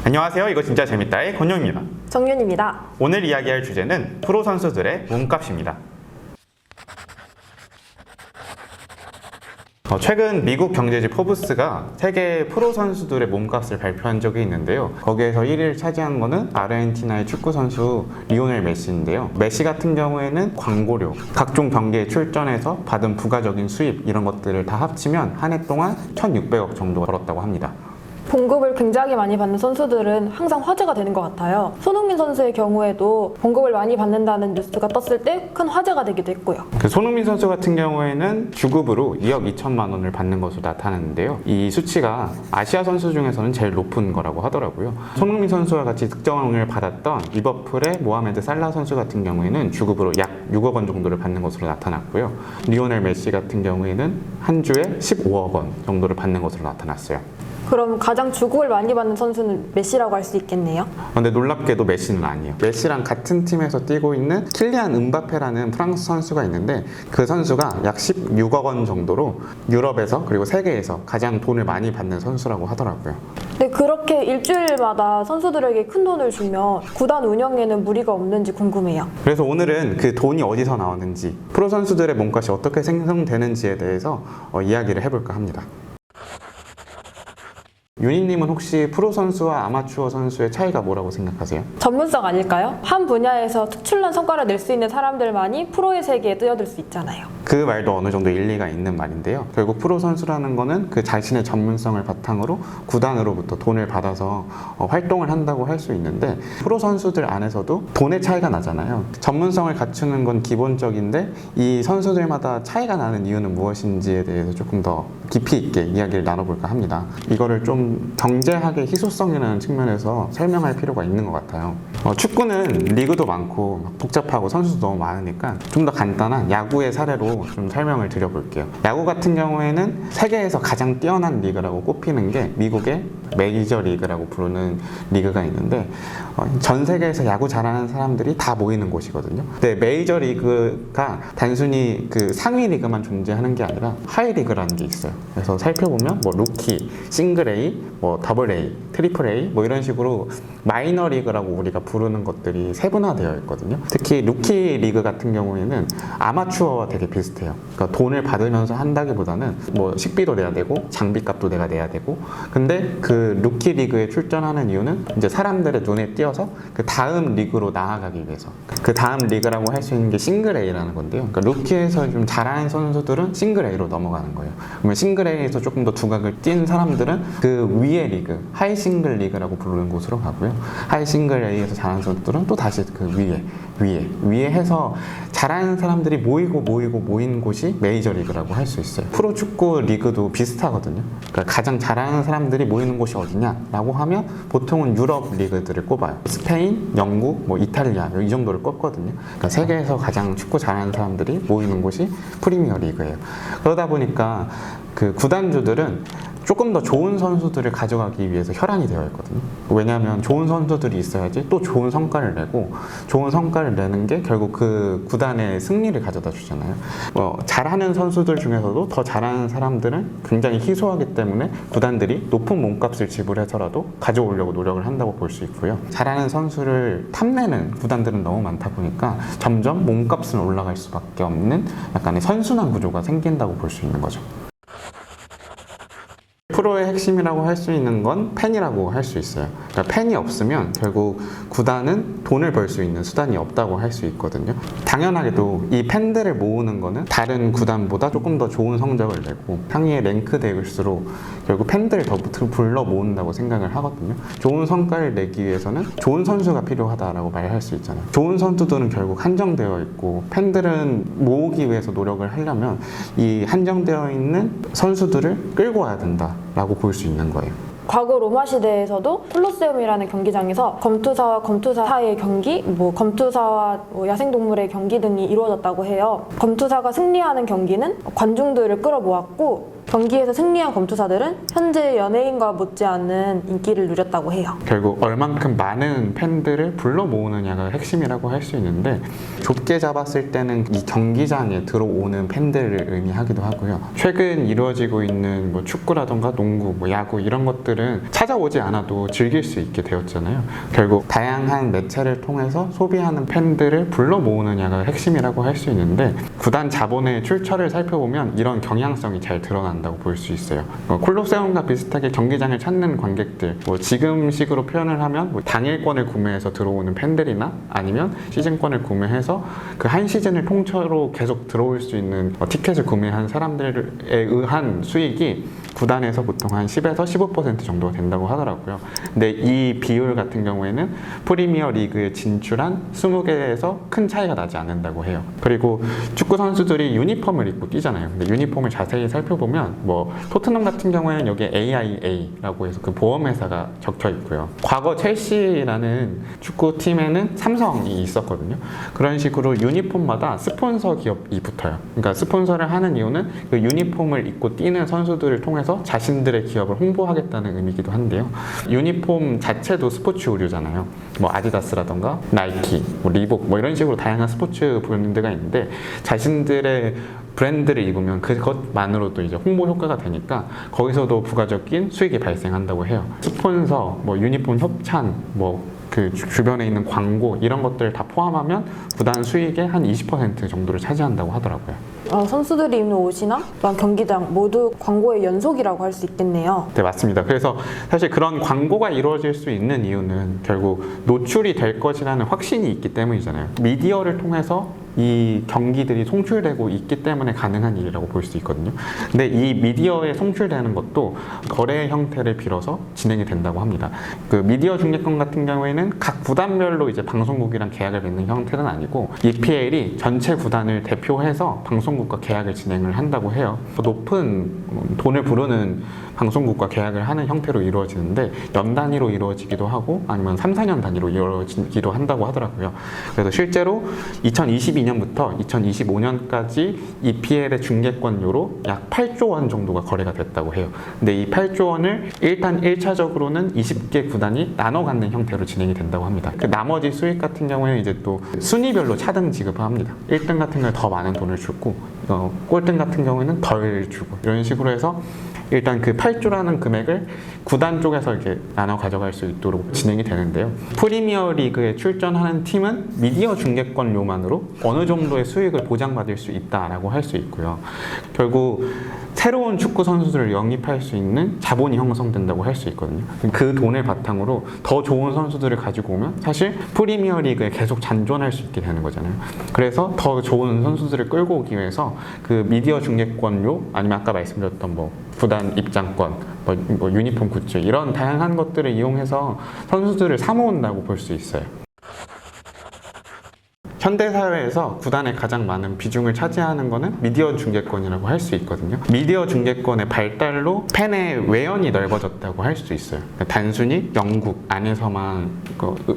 안녕하세요. 이거 진짜 재밌다의 권용입니다. 정윤입니다. 오늘 이야기할 주제는 프로 선수들의 몸값입니다. 최근 미국 경제지 포브스가 세계 프로 선수들의 몸값을 발표한 적이 있는데요. 거기에서 1위를 차지한 거는 아르헨티나의 축구 선수 리오넬 메시인데요. 메시 같은 경우에는 광고료, 각종 경기에 출전해서 받은 부가적인 수입 이런 것들을 다 합치면 한 해 동안 1,600억 정도 벌었다고 합니다. 봉급을 굉장히 많이 받는 선수들은 항상 화제가 되는 것 같아요. 손흥민 선수의 경우에도 봉급을 많이 받는다는 뉴스가 떴을 때 큰 화제가 되기도 했고요. 손흥민 선수 같은 경우에는 주급으로 2억 2천만 원을 받는 것으로 나타났는데요. 이 수치가 아시아 선수 중에서는 제일 높은 거라고 하더라고요. 손흥민 선수와 같이 득점을 받았던 리버풀의 모하메드 살라 선수 같은 경우에는 주급으로 약 6억 원 정도를 받는 것으로 나타났고요. 리오넬 메시 같은 경우에는 한 주에 15억 원 정도를 받는 것으로 나타났어요. 그럼 가장 주급을 많이 받는 선수는 메시라고 할 수 있겠네요. 근데 놀랍게도 메시는 아니에요. 메시랑 같은 팀에서 뛰고 있는 킬리안 음바페라는 프랑스 선수가 있는데 그 선수가 약 16억 원 정도로 유럽에서 그리고 세계에서 가장 돈을 많이 받는 선수라고 하더라고요. 근데 그렇게 일주일마다 선수들에게 큰 돈을 주면 구단 운영에는 무리가 없는지 궁금해요. 그래서 오늘은 그 돈이 어디서 나오는지, 프로 선수들의 몸값이 어떻게 생성되는지에 대해서 이야기를 해볼까 합니다. 윤희님은 혹시 프로 선수와 아마추어 선수의 차이가 뭐라고 생각하세요? 전문성 아닐까요? 한 분야에서 특출난 성과를 낼 수 있는 사람들만이 프로의 세계에 뛰어들 수 있잖아요. 그 말도 어느 정도 일리가 있는 말인데요. 결국 프로 선수라는 거는 그 자신의 전문성을 바탕으로 구단으로부터 돈을 받아서 활동을 한다고 할 수 있는데, 프로 선수들 안에서도 돈의 차이가 나잖아요. 전문성을 갖추는 건 기본적인데 이 선수들마다 차이가 나는 이유는 무엇인지에 대해서 조금 더 깊이 있게 이야기를 나눠볼까 합니다. 이거를 좀 경제학의 희소성이라는 측면에서 설명할 필요가 있는 것 같아요. 축구는 리그도 많고 복잡하고 선수도 너무 많으니까 좀 더 간단한 야구의 사례로 좀 설명을 드려볼게요. 야구 같은 경우에는 세계에서 가장 뛰어난 리그라고 꼽히는 게 미국의 메이저 리그라고 부르는 리그가 있는데, 전 세계에서 야구 잘하는 사람들이 다 모이는 곳이거든요. 근데 메이저 리그가 단순히 그 상위 리그만 존재하는 게 아니라 하이 리그라는 게 있어요. 그래서 살펴보면 뭐 루키, 싱글 A, 뭐 더블 A, 트리플 A 뭐 이런 식으로 마이너 리그라고 우리가 부르는 것들이 세분화되어 있거든요. 특히 루키 리그 같은 경우에는 아마추어와 되게 비슷해요. 그러니까 돈을 받으면서 한다기보다는 뭐 식비도 내야 되고 장비값도 내가 내야 되고, 근데 그 루키 리그에 출전하는 이유는 이제 사람들의 눈에 띄어서 그 다음 리그로 나아가기 위해서, 그 다음 리그라고 할 수 있는 게 싱글 A라는 건데요. 그러니까 루키에서 좀 잘하는 선수들은 싱글 A로 넘어가는 거예요. 그러면 싱글 A에서 조금 더 두각을 띈 사람들은 그 위의 리그, 하이 싱글 리그라고 부르는 곳으로 가고요. 하이 싱글 A에서 잘하는 선수들은 또 다시 그 위에 해서 잘하는 사람들이 모인 곳이 메이저 리그라고 할 수 있어요. 프로 축구 리그도 비슷하거든요. 그러니까 가장 잘하는 사람들이 모이는 곳이 어디냐라고 하면 보통은 유럽 리그들을 꼽아요. 스페인, 영국, 뭐 이탈리아 이 정도를 꼽거든요. 그러니까 세계에서 가장 축구 잘하는 사람들이 모이는 곳이 프리미어 리그예요. 그러다 보니까 그 구단주들은 조금 더 좋은 선수들을 가져가기 위해서 혈안이 되어 있거든요. 왜냐하면 좋은 선수들이 있어야지 또 좋은 성과를 내고, 좋은 성과를 내는 게 결국 그 구단의 승리를 가져다 주잖아요. 잘하는 선수들 중에서도 더 잘하는 사람들은 굉장히 희소하기 때문에 구단들이 높은 몸값을 지불해서라도 가져오려고 노력을 한다고 볼 수 있고요. 잘하는 선수를 탐내는 구단들은 너무 많다 보니까 점점 몸값은 올라갈 수밖에 없는 약간의 선순환 구조가 생긴다고 볼 수 있는 거죠. 프로의 핵심이라고 할 수 있는 건 팬이라고 할 수 있어요. 그러니까 팬이 없으면 결국 구단은 돈을 벌 수 있는 수단이 없다고 할 수 있거든요. 당연하게도 이 팬들을 모으는 거는 다른 구단보다 조금 더 좋은 성적을 내고 상위에 랭크될수록 결국 팬들을 더 불러 모은다고 생각을 하거든요. 좋은 성과를 내기 위해서는 좋은 선수가 필요하다라고 말할 수 있잖아요. 좋은 선수들은 결국 한정되어 있고, 팬들은 모으기 위해서 노력을 하려면 이 한정되어 있는 선수들을 끌고 와야 된다 라고 볼 수 있는 거예요. 과거 로마 시대에서도 콜로세움이라는 경기장에서 검투사와 검투사 사이의 경기, 검투사와 야생동물의 경기 등이 이루어졌다고 해요. 검투사가 승리하는 경기는 관중들을 끌어모았고, 경기에서 승리한 검투사들은 현재 연예인과 못지않은 인기를 누렸다고 해요. 결국 얼만큼 많은 팬들을 불러 모으느냐가 핵심이라고 할 수 있는데, 좁게 잡았을 때는 이 경기장에 들어오는 팬들을 의미하기도 하고요. 최근 이루어지고 있는 뭐 축구라던가 농구, 뭐 야구 이런 것들은 찾아오지 않아도 즐길 수 있게 되었잖아요. 결국 다양한 매체를 통해서 소비하는 팬들을 불러 모으느냐가 핵심이라고 할 수 있는데, 구단 자본의 출처를 살펴보면 이런 경향성이 잘 드러난다고 볼 수 있어요. 콜로세움과 비슷하게 경기장을 찾는 관객들, 뭐 지금식으로 표현을 하면 뭐 당일권을 구매해서 들어오는 팬들이나 아니면 시즌권을 구매해서 그 한 시즌을 통째로 계속 들어올 수 있는 티켓을 구매한 사람들에 의한 수익이 구단에서 보통 한 10에서 15% 정도가 된다고 하더라고요. 근데 이 비율 같은 경우에는 프리미어 리그에 진출한 20개에서 큰 차이가 나지 않는다고 해요. 그리고 축구 선수들이 유니폼을 입고 뛰잖아요. 근데 유니폼을 자세히 살펴보면 뭐 토트넘 같은 경우에는 여기에 AIA라고 해서 그 보험회사가 적혀 있고요. 과거 첼시라는 축구팀에는 삼성이 있었거든요. 그런 식으로 유니폼마다 스폰서 기업이 붙어요. 그러니까 스폰서를 하는 이유는 그 유니폼을 입고 뛰는 선수들을 통해서 자신들의 기업을 홍보하겠다는 의미이기도 한데요. 유니폼 자체도 스포츠 의류잖아요. 뭐 아디다스라던가 나이키, 뭐 리복 뭐 이런 식으로 다양한 스포츠 브랜드가 있는데, 자신들의 브랜드를 입으면 그것만으로도 이제 홍보 효과가 되니까 거기서도 부가적인 수익이 발생한다고 해요. 스폰서, 뭐 유니폼 협찬, 뭐 그 주변에 있는 광고 이런 것들을 다 포함하면 구단 수익의 한 20% 정도를 차지한다고 하더라고요. 선수들이 입는 옷이나 경기장 모두 광고의 연속이라고 할 수 있겠네요. 네, 맞습니다. 그래서 사실 그런 광고가 이루어질 수 있는 이유는 결국 노출이 될 것이라는 확신이 있기 때문이잖아요. 미디어를 통해서 이 경기들이 송출되고 있기 때문에 가능한 일이라고 볼 수 있거든요. 근데 이 미디어에 송출되는 것도 거래 형태를 빌어서 진행이 된다고 합니다. 그 미디어 중계권 같은 경우에는 각 구단별로 이제 방송국이랑 계약을 맺는 형태는 아니고, EPL이 전체 구단을 대표해서 방송국과 계약을 진행을 한다고 해요. 높은 돈을 부르는 방송국과 계약을 하는 형태로 이루어지는데, 연 단위로 이루어지기도 하고 아니면 3, 4년 단위로 이루어지기도 한다고 하더라고요. 그래서 실제로 2022년부터 2025년까지 EPL의 중계권료로 약 8조 원 정도가 거래가 됐다고 해요. 근데 이 8조 원을 일단 1차적으로는 20개 구단이 나눠 갖는 형태로 진행이 된다고 합니다. 그 나머지 수익 같은 경우에는 이제 또 순위별로 차등 지급합니다. 1등 같은 경우에 더 많은 돈을 주고, 꼴등 같은 경우에는 덜 주고, 이런 식으로 해서 일단 그 8조라는 금액을 구단 쪽에서 이렇게 나눠 가져갈 수 있도록 진행이 되는데요. 프리미어 리그에 출전하는 팀은 미디어 중계권료만으로 어느 정도의 수익을 보장받을 수 있다라고 할 수 있고요. 결국 새로운 축구 선수들을 영입할 수 있는 자본이 형성된다고 할 수 있거든요. 그 돈을 바탕으로 더 좋은 선수들을 가지고 오면 사실 프리미어 리그에 계속 잔존할 수 있게 되는 거잖아요. 그래서 더 좋은 선수들을 끌고 오기 위해서 그 미디어 중계권료, 아니면 아까 말씀드렸던 뭐 구단 입장권, 뭐 유니폼 굿즈 이런 다양한 것들을 이용해서 선수들을 사모은다고 볼 수 있어요. 현대사회에서 구단의 가장 많은 비중을 차지하는 것은 미디어 중계권이라고 할 수 있거든요. 미디어 중계권의 발달로 팬의 외연이 넓어졌다고 할 수 있어요. 그러니까 단순히 영국 안에서만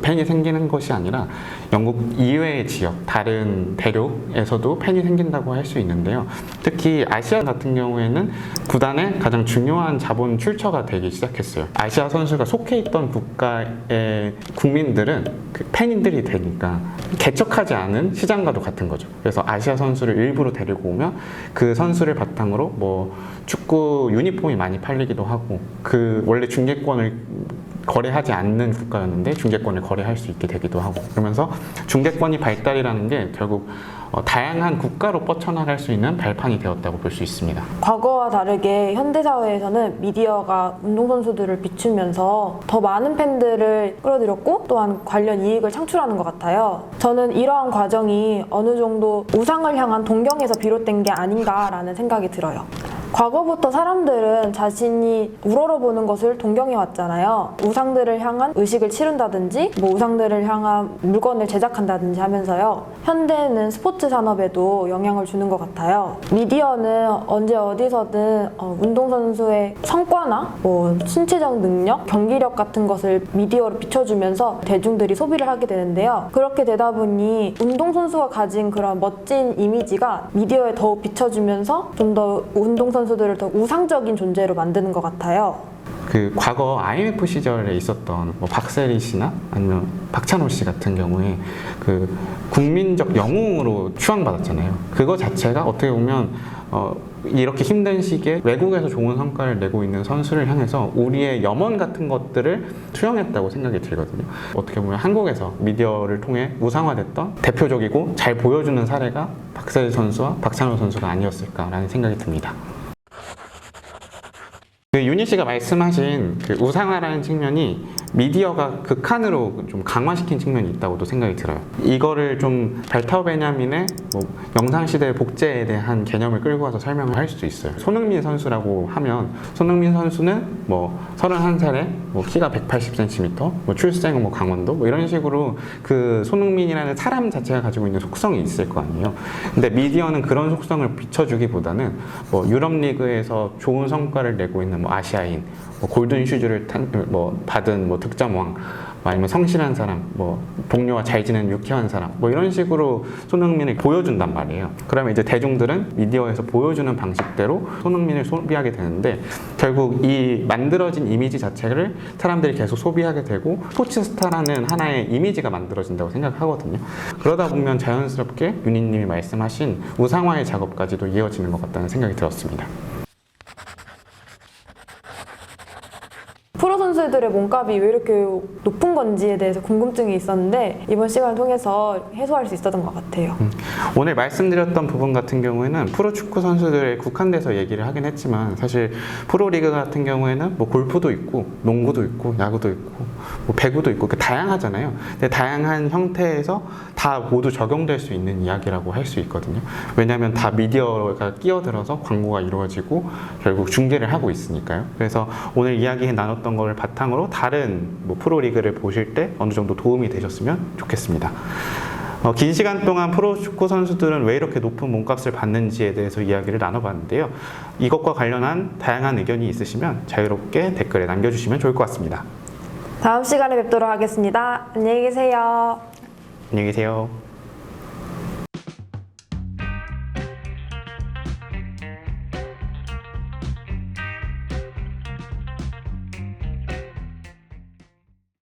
팬이 생기는 것이 아니라 영국 이외의 지역, 다른 대륙에서도 팬이 생긴다고 할 수 있는데요. 특히 아시아 같은 경우에는 구단의 가장 중요한 자본 출처가 되기 시작했어요. 아시아 선수가 속해 있던 국가의 국민들은 그 팬들이 되니까 개척하지 않은 시장과도 같은 거죠. 그래서 아시아 선수를 일부러 데리고 오면 그 선수를 바탕으로 뭐 축구 유니폼이 많이 팔리기도 하고, 그 원래 중계권을 거래하지 않는 국가였는데 중계권을 거래할 수 있게 되기도 하고, 그러면서 중계권이 발달이라는 게 결국 다양한 국가로 뻗쳐나갈 수 있는 발판이 되었다고 볼 수 있습니다. 과거와 다르게 현대사회에서는 미디어가 운동선수들을 비추면서 더 많은 팬들을 끌어들였고 또한 관련 이익을 창출하는 것 같아요. 저는 이러한 과정이 어느 정도 우상을 향한 동경에서 비롯된 게 아닌가라는 생각이 들어요. 과거부터 사람들은 자신이 우러러보는 것을 동경해 왔잖아요. 우상들을 향한 의식을 치른다든지 뭐 우상들을 향한 물건을 제작한다든지 하면서요. 현대는 스포츠 산업에도 영향을 주는 것 같아요. 미디어는 언제 어디서든 운동선수의 성과나 뭐 신체적 능력, 경기력 같은 것을 미디어로 비춰주면서 대중들이 소비를 하게 되는데요. 그렇게 되다 보니 운동선수가 가진 그런 멋진 이미지가 미디어에 더욱 비춰주면서 좀 더 운동선수 선수들을 더 우상적인 존재로 만드는 것 같아요. 그 과거 IMF 시절에 있었던 뭐 박세리 씨나 아니면 박찬호 씨 같은 경우에 그 국민적 영웅으로 추앙받았잖아요. 그거 자체가 어떻게 보면 이렇게 힘든 시기에 외국에서 좋은 성과를 내고 있는 선수를 향해서 우리의 염원 같은 것들을 투영했다고 생각이 들거든요. 어떻게 보면 한국에서 미디어를 통해 우상화됐던 대표적이고 잘 보여주는 사례가 박세리 선수와 박찬호 선수가 아니었을까라는 생각이 듭니다. 그 윤희 씨가 말씀하신 그 우상화라는 측면이 미디어가 극한으로 좀 강화시킨 측면이 있다고도 생각이 들어요. 이거를 좀 발타오 베냐민의 뭐 영상시대의 복제에 대한 개념을 끌고 와서 설명을 할 수도 있어요. 손흥민 선수라고 하면 손흥민 선수는 뭐 31살에 뭐 키가 180cm, 뭐 출생은 뭐 강원도 뭐 이런 식으로 그 손흥민이라는 사람 자체가 가지고 있는 속성이 있을 거 아니에요. 근데 미디어는 그런 속성을 비춰주기보다는 뭐 유럽 리그에서 좋은 성과를 내고 있는 뭐 아시아인, 뭐 골든 슈즈를 받은 뭐 득점왕, 아니면 성실한 사람, 뭐 동료와 잘 지내는 유쾌한 사람, 뭐 이런 식으로 손흥민을 보여준단 말이에요. 그러면 이제 대중들은 미디어에서 보여주는 방식대로 손흥민을 소비하게 되는데 결국 이 만들어진 이미지 자체를 사람들이 계속 소비하게 되고 스포츠 스타라는 하나의 이미지가 만들어진다고 생각하거든요. 그러다 보면 자연스럽게 윤희님이 말씀하신 우상화의 작업까지도 이어지는 것 같다는 생각이 들었습니다. 프로 선수들의 몸값이 왜 이렇게 높은 건지에 대해서 궁금증이 있었는데 이번 시간을 통해서 해소할 수 있었던 것 같아요. 오늘 말씀드렸던 부분 같은 경우에는 프로축구 선수들에 국한돼서 얘기를 하긴 했지만 사실 프로리그 같은 경우에는 뭐 골프도 있고 농구도 있고 야구도 있고 뭐 배구도 있고 다양하잖아요. 근데 다양한 형태에서 다 모두 적용될 수 있는 이야기라고 할 수 있거든요. 왜냐하면 다 미디어가 끼어들어서 광고가 이루어지고 결국 중계를 하고 있으니까요. 그래서 오늘 이야기 나눴던 걸 바탕으로 다른 뭐 프로리그를 보실 때 어느 정도 도움이 되셨으면 좋겠습니다. 긴 시간 동안 프로축구 선수들은 왜 이렇게 높은 몸값을 받는지에 대해서 이야기를 나눠봤는데요. 이것과 관련한 다양한 의견이 있으시면 자유롭게 댓글에 남겨주시면 좋을 것 같습니다. 다음 시간에 뵙도록 하겠습니다. 안녕히 계세요. 안녕히 계세요.